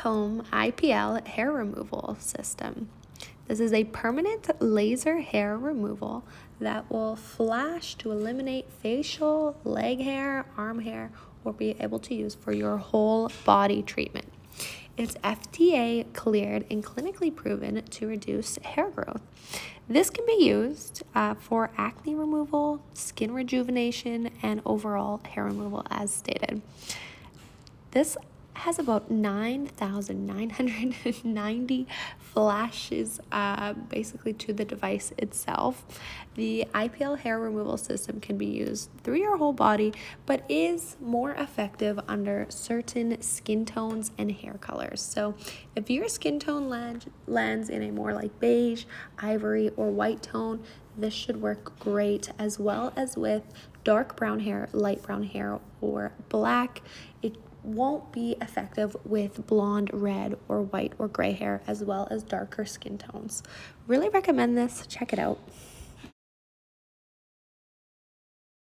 home IPL hair removal system. This is a permanent laser hair removal that will flash to eliminate facial, leg hair, arm hair, or be able to use for your whole body treatment. It's FDA cleared and clinically proven to reduce hair growth. This can be used for acne removal, skin rejuvenation, and overall hair removal as stated. This has about 9,990 flashes basically to the device itself. The IPL hair removal system can be used through your whole body, but is more effective under certain skin tones and hair colors. So if your skin tone lands in a more like beige, ivory, or white tone, this should work great, as well as with dark brown hair, light brown hair, or black. It won't be effective with blonde, red, or white or gray hair, as well as darker skin tones. Really recommend this. Check it out.